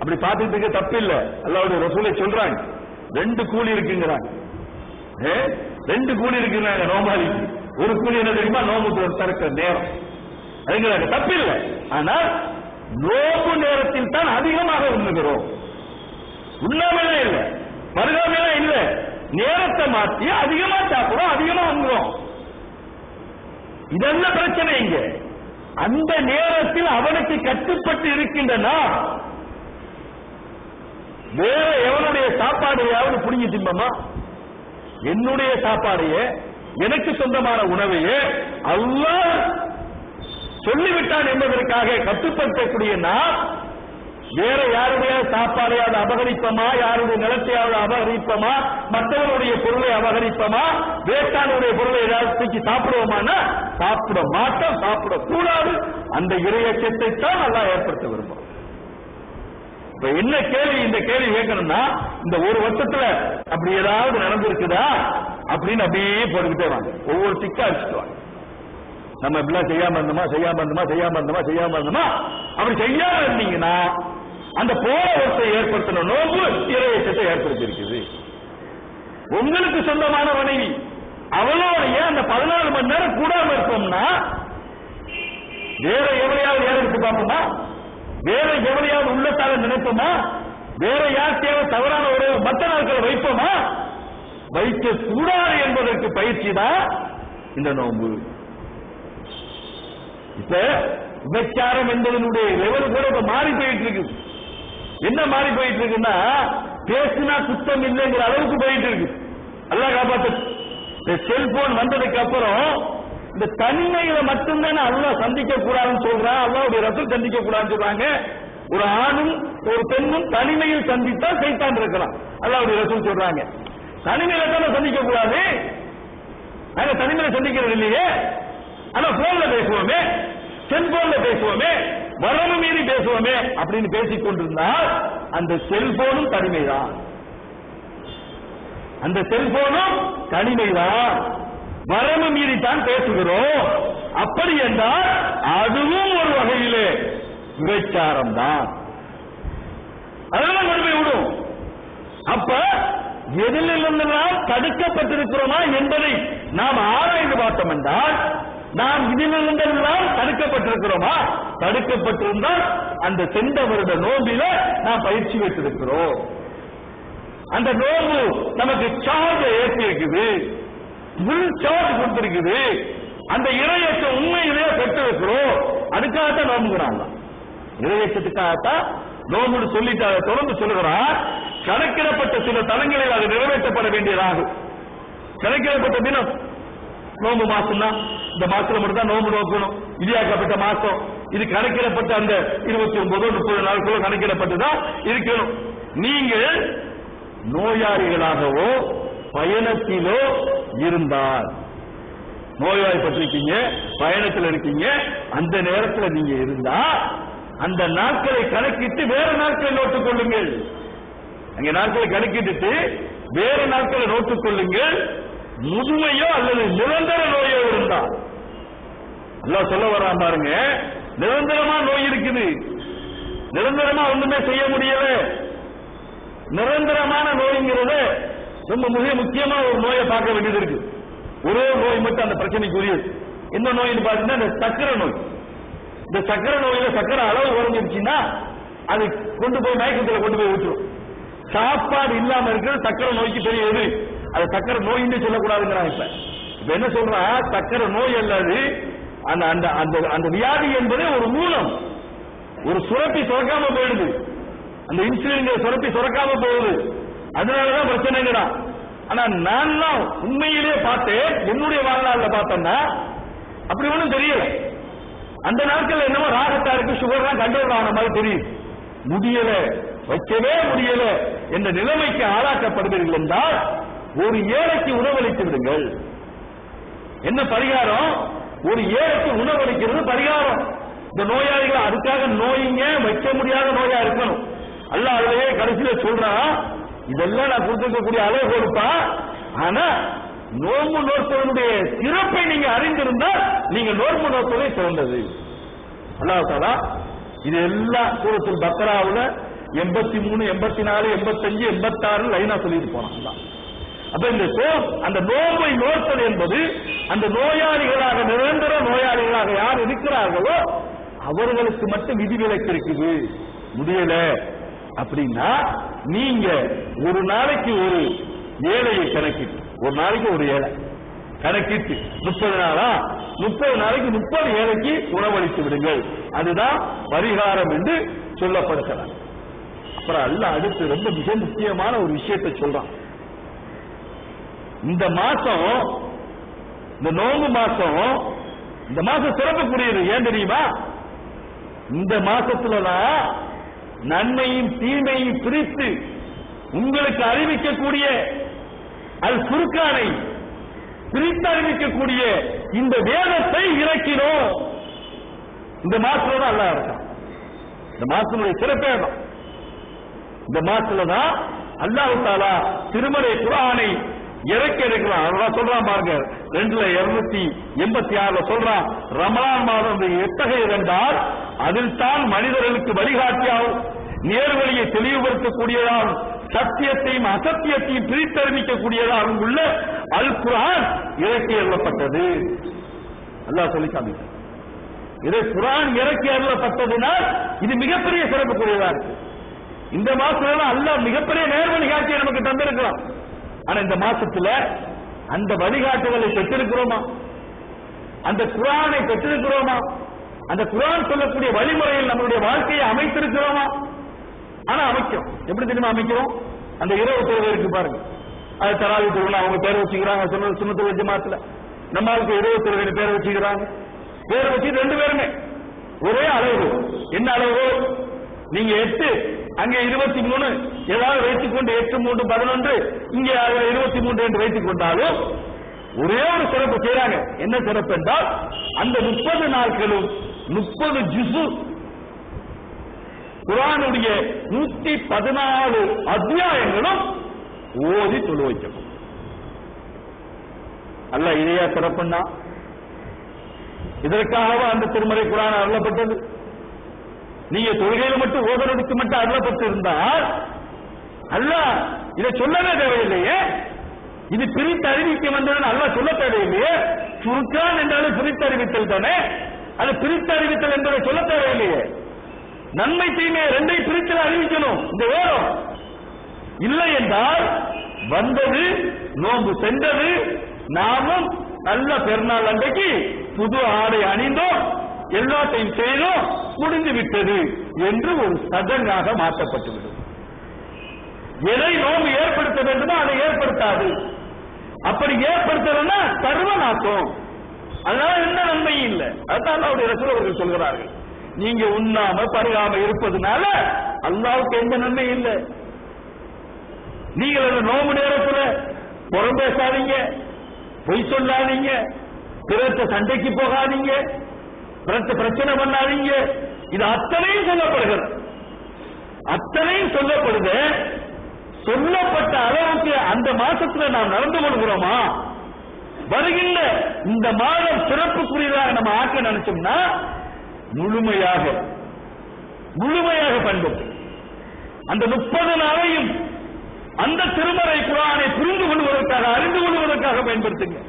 அப்படி பார்த்துட்டு இருக்க தப்பு இல்ல. அல்லாஹ்வுடைய ரசூலை சொல்றாங்க 2 கூலி இருக்குங்கிறாங்க. 2 கூலி இருக்குறாங்க நோம்பாளிக்கு. ஒரு கூலி என்ன தெரியுமா? நோம்பு திறக்கிற நேரம். அதுங்கிறாங்க தப்பு இல்லை. ஆனால் நோம்பு நேரத்தில் தான் அதிகமாக உண்ணுகிறோம். உண்ணாமலே இல்லை, பருகாமலே இல்லை, நேரத்தை மாற்றி அதிகமா சாப்பிடும், அதிகமா உண்ணுறோம். இதெல்லாம் பிரச்சனை. இங்க அந்த நேரத்தில் அவனுக்கு கட்டுப்பட்டு இருக்கின்றன. வேற எவனுடைய சாப்பாடையாவது புடிங்கி திம்பமா? என்னுடைய சாப்பாடையே, எனக்கு சொந்தமான உணவையே அல்லாஹ் சொல்லிவிட்டான் என்பதற்காக கட்டுப்படுத்தக்கூடிய நான் வேற யாருடைய சாப்பாடையாவது அபகரிப்பமா, யாருடைய நிலத்தையாவது அபகரிப்பமா, மற்றவருடைய பொருளை அபகரிப்பமா, வேட்டானுடைய பொருளை ஏதாவது தூக்கி சாப்பிடுவோமானா சாப்பிட மாட்டோம், சாப்பிடக்கூடாது. அந்த இறையச்சத்தை தான் நல்லா ஏற்படுத்த விரும்பும். இப்ப என்ன கேள்வி? இந்த கேள்வி கேட்கணும்னா இந்த ஒரு வருஷத்துல அப்படி ஏதாவது நடந்திருக்குதா அப்படின்னு அப்படியே போட்டுக்கிட்டே வாங்க. ஒவ்வொரு திக்கா அடிச்சுட்டு வாங்க. நம்ம இப்படிலாம் செய்யாம இருந்தோமா, அப்படி செய்யாம இருந்தீங்கன்னா அந்த போற வருஷத்தை ஏற்படுத்தின நோம்பு இறையச்சத்தை ஏற்படுத்தி இருக்குது. உங்களுக்கு சொந்தமான மனைவி அவளோடைய அந்த 14 மணி நேரம் கூடாம இருப்போம்னா வேற எவரையாவது ஏறெடுத்து பார்ப்போமா? வேற எவரையாவது உள்ளத்தால நினைப்போமா? வேற யார்த்தையாவது தவறான ஒரு மற்ற நாட்களை வைப்போமா? வைக்க கூடாது என்பதற்கு பயிற்சி தான் இந்த நோம்பு. இப்ப விபச்சாரம் என்பதனுடைய லெவல் கூட இப்ப மாறி போயிட்டு இருக்கு. என்ன மாறி போயிட்டு இருக்குன்னா பேசினா குத்தம் இல்லைங்கிற அளவுக்கு போயிட்டு இருக்கு. அல்லாஹ் காப்பாத்து. இந்த செல்போன் வந்ததுக்கு அப்புறம் இந்த தனிமையில மட்டும்தானே அல்லாஹ் சந்திக்க கூடாதுன்னு சொல்றான், அல்லாஹ்வுடைய ரசூல் சந்திக்க கூடாதுன்னு சொல்றாங்க. ஒரு ஆணும் ஒரு பெண்ணும் தனிமையில் சந்தித்தா சைத்தான் இருக்கலாம், அல்லாஹ்வுடைய ரசூல் சொல்றாங்க. தனிமையில தானே சந்திக்க கூடாது. நாங்க தனிமையில சந்திக்கிறது இல்லையே. ஆனா போன்ல பேசுவோமே, செல்போன்ல பேசுவோமே, வரவு மீறி பேசுவோமே அப்படின்னு பேசிக் கொண்டிருந்தால் அந்த செல்போனும் தனிமைதான். அந்த செல்போனும் தனிமைதான். வரவு மீறி தான் பேசுகிறோம். அப்படி என்றால் அதுவும் ஒரு வகையிலே விபச்சாரம் தான். அதெல்லாம் கொண்டு போய் விடும். அப்ப எதிலிருந்தெல்லாம் தடுக்கப்பட்டிருக்கிறோமா என்பதை நாம் ஆராய்ந்து பார்த்தோம் என்றால் நாம் இதிலிருந்தெல்லாம் தடுக்கப்பட்டிருக்கிறோமா? தடுக்கப்பட்டிருந்தால் அந்த சென்ற வருட நோம்பில நாம் பயிற்சி வைத்திருக்கிறோம். அந்த நோம்பு நமக்கு சார்ஜ் ஏற்றி இருக்குது, ஃபுல் சார்ஜ் கொடுத்திருக்குது. அந்த இறையச்ச உண்மையிலேயே பெற்று இருக்கிறோம். அதுக்காகத்தான் நோம்புகிறாங்க. இறையச்சத்துக்காகத்தான் நோம்பு சொல்லிட்டு தொடர்ந்து சொல்லுகிறார். கணக்கிடப்பட்ட சில தலங்களில் அது நிறைவேற்றப்பட வேண்டியதாகும். கணக்கிடப்பட்ட தினம் நோம்பு மாசம் தான். இந்த மாசத்துல மட்டும் தான் நோம்பு நோக்கணும். இடியாக்கப்பட்ட மாசம் இது. கணக்கிடப்பட்ட அந்த 29-30 நாட்களோ கணக்கிடப்பட்டுதான் இருக்கணும். நீங்கள் நோயாளிகளாகவோ பயணத்திலோ இருந்தால், நோய்வாய்ப்பட்டிருக்கீங்க, பயணத்தில் இருக்கீங்க, அந்த நேரத்தில் நீங்க இருந்தா அந்த நாட்களை கணக்கிட்டு வேற நாட்களை நோட்டுக் கொள்ளுங்கள். அங்க நாட்களை கணக்கிட்டு வேற நாட்களை நோட்டுக் கொள்ளுங்கள். முதுமையோ அல்லது நிரந்தர நோயோ இருந்தால், அல்லாஹ் சொல்ல வரான் பாருங்க, நிரந்தரமா நோய் இருக்குது, நிரந்தரமா ஒண்ணுமே செய்ய முடியல. நிரந்தரமான நோய்ங்கிறது ரொம்ப மிக முக்கியமா ஒரு நோயை பார்க்க வேண்டியது இருக்கு. ஒரே நோய் மட்டும் அந்த பிரச்சனைக்குரியது. என்ன நோய்னு பாத்தீங்கன்னா இந்த சக்கரை நோய். இந்த சக்கரை நோயில சக்கரை அளவு குறைஞ்சிருச்சுன்னா அது கொண்டு போய் மயக்கத்தில் கொண்டு போய் விட்டுரும். சாப்பாடு இல்லாம இருக்கிறது சக்கரை நோய்க்கு பெரிய எது. அது சக்கரை நோயின்னு சொல்லக்கூடாதுங்கிறாங்க. இப்ப என்ன சொல்றா, சக்கரை நோய் அல்லது அந்த அந்த அந்த அந்த வியாதி என்பதே ஒரு மூலம். ஒரு சுரப்பி சுரக்காம போயிடுது, அந்த இன்சுலின் சுரப்பி சுரக்காம போகுது. அதனாலதான் பிரச்சனைங்கிறான். ஆனா நான் உண்மையிலே பார்த்தேன், என்னுடைய வாழ்நாள்ல பார்த்தேன்னா அப்படி ஒண்ணும் தெரியல. அந்த நாட்கள் என்னமோ ராகத்தா இருக்கு, சுகர் தான் கண்ட்ரோல் ஆன மாதிரி தெரியுது. முடியல, வைக்கவே முடியல என்ற நிலைமைக்கு ஆளாக்கப்படுவீர்கள் என்றால் ஒரு ஏழைக்கு உணவளித்து விடுங்கள். என்ன பரிகாரம்? ஒரு ஏழைக்கு உணவளிக்கிறது பரிகாரம். இந்த நோயாளிகள் அதுக்காக நோயிங்க வைக்க முடியாத நோயா இருக்கணும். அல்லாஹ் அதிலேயே கடைசியில சொல்றான், இதெல்லாம் நான் கொடுத்திருக்கக்கூடிய அளவு கொடுப்பா. ஆனா நோன்பு நோற்பதனுடைய சிறப்பை நீங்க அறிந்திருந்தால் நீங்க நோன்பு நோற்பதே சிறந்தது. அல்லாஹ் தஆலா இது எல்லாம் சூரத்துல் பக்ராவுல 83, 84, 85, 86 லைனா சொல்லிட்டு போனான். அப்ப இந்த அந்த நோன்பை நோற்பது என்பது அந்த நோயாளிகளாக, நிரந்தர நோயாளிகளாக யார் இருக்கிறார்களோ அவர்களுக்கு மட்டும் விதிவிலக்கு இருக்குது. முடியல அப்படின்னா நீங்க ஒரு நாளைக்கு ஒரு ஏழையை கணக்கிட்டு, ஒரு நாளைக்கு ஒரு ஏழை கணக்கிட்டு 30 நாளா, 30 நாளைக்கு 30 ஏழைக்கு உணவளித்து விடுங்கள். அதுதான் பரிகாரம் என்று சொல்லப்படுகிறார். அப்புறம் அல்லாஹ் அடுத்து ரொம்ப மிக முக்கியமான ஒரு விஷயத்தை சொல்றான். இந்த மாசம், இந்த நோன்பு மாசம், இந்த மாசம் சிறப்புக்குரியது. ஏன் தெரியுமா? இந்த மாசத்துலதான் நன்மையும் தீமையும் பிரித்து உங்களுக்கு அறிவிக்கக்கூடிய அல் குர்ஆனை பிரித்து அறிவிக்கக்கூடிய இந்த வேதத்தை இறக்கினோம். இந்த மாசத்துல தான் அல்லாஹ் இருக்கான். இந்த மாசத்துடைய சிறப்பே தான். இந்த மாசத்துல தான் அல்லாஹ் தஆலா திருமறை குர்ஆனை இறக்கி இருக்கிறான். அல்லாஹ் சொல்றான் பாருங்க, 286 சொல்றான், ரமலான் மாதம் எத்தகையது என்றால் அதில் தான் மனிதர்களுக்கு வழிகாட்டியாகும், நேர்வழியை தெளிவுபடுத்தக்கூடியதாகும், சத்தியத்தையும் அசத்தியத்தையும் பிரித்தறிவிக்கக்கூடியதாகவும் உள்ள அல் குர்ஆன் இறக்கி அருளப்பட்டது. அல்லாஹ் சொல்லி காமிக்க, இதை குர்ஆன் இறக்கி அருளப்பட்டதுனால் இது மிகப்பெரிய சிறப்புக்குரியதா இருக்கு. இந்த மாசத்துல அல்லாஹ் மிகப்பெரிய நேர்வழிகாட்டியை நமக்கு தந்திருக்கிறான். ஆனா இந்த மாசத்துல அந்த வழிகாட்டுதலை பெற்றிருக்கிறோமா? அந்த குர்ஆனை பெற்றிருக்கிறோமா? அந்த குர்ஆன் சொல்லக்கூடிய வழிமுறையில் நம்மளுடைய வாழ்க்கையை அமைத்திருக்கிறோமா? ஆனா அமைக்கும். எப்படி தெரியுமா அமைக்கிறோம்? அந்த இரவு தொழுகை இருக்கு பாருங்க, அது தராவி தொழுகை அவங்க பேர் வச்சுக்கிறாங்க. சுன்னத்துல் ஜமாத்துல நம்மளுக்கு இரவு தொழுகை பேர் வச்சுக்கிறாங்க. பேர் வச்சு 2 பேருமே ஒரே அளவு. என்ன அளவு? நீங்க 8, அங்கே 23 ஏதாவது வைத்துக் கொண்டு 8, 3, 11, இங்கே 23 என்று வைத்துக் கொண்டாலும் ஒரே ஒரு சிறப்பு செய்றாங்க. என்ன சிறப்பு என்றால் அந்த 30 நாட்களும் 30 ஜுஸு குர்ஆனுடைய 114 அத்தியாயங்களும் ஓதி தொழு வைக்கணும். அல்லாஹ் இதையா சிறப்புன்னா? இதற்காக அந்த திருமறை குர்ஆன் அருளப்பட்டது. நீங்க தொழுகையில மட்டும் ஓதுறதுக்கு மட்டும் அருளப்பட்டு இருந்தால் அல்லாஹ் இதை சொல்லவே தேவையில்லையே. இது பிரித்து அறிவிக்க வந்ததுன்னு அல்லாஹ் சொல்ல தேவையில்லையே. குர்ஆன் என்றாலும் பிரித்து அறிவித்தல் தானே. அது பிரித்து அறிவித்தல் என்பதை சொல்ல தேவையில்லையே. நன்மை தீமை 2ஐ பிரித்து அறிவிக்கணும் இந்த வேதம். இல்லை என்றால் வந்தது நோன்பு சென்றது, நாமும் நல்ல பெருநாள் அன்றைக்கு புது ஆடை அணிந்தோம், எல்லாத்தையும் செய்தோம், முடிந்து விட்டது என்று ஒரு சடங்காக மாற்றப்பட்டுவிடும். எதை நோன்பு ஏற்படுத்த வேண்டுமோ அதை ஏற்படுத்தாது. அப்படி ஏற்படுத்தலன்னா சர்வநாசம். அதனால என்ன நன்மையும் இல்லை. அதான் அல்லாஹ்வுடைய ரசூல் அவர்கள் சொல்கிறார்கள், நீங்க உண்ணாம பருகாம இருப்பதுனால அல்லாஹ்வுக்கு எந்த நன்மையும் இல்லை. நீங்கள் அந்த நோம்பு நேரத்தில் புறம் பேசாதீங்க, பொய் சொல்லாதீங்க, பிறத்த சண்டைக்கு போகாதீங்க, பிரச்சனை பண்ணாதீங்க. இது அத்தனையும் சொல்லப்படுகிறது. அத்தனையும் சொல்லப்படுது. சொல்லப்பட்ட அளவுக்கு அந்த மாசத்துல நாம் நடந்து கொள்கிறோமா? வருகின்ற இந்த மாதம் சிறப்புக்குரியதாக நம்ம ஆக்க நினைச்சோம்னா முழுமையாக பயன்படுத்து. அந்த 30 நாளையும் அந்த திருமறை குர்ஆனை புரிந்து கொள்வதற்காக, அறிந்து கொள்வதற்காக பயன்படுத்துங்க.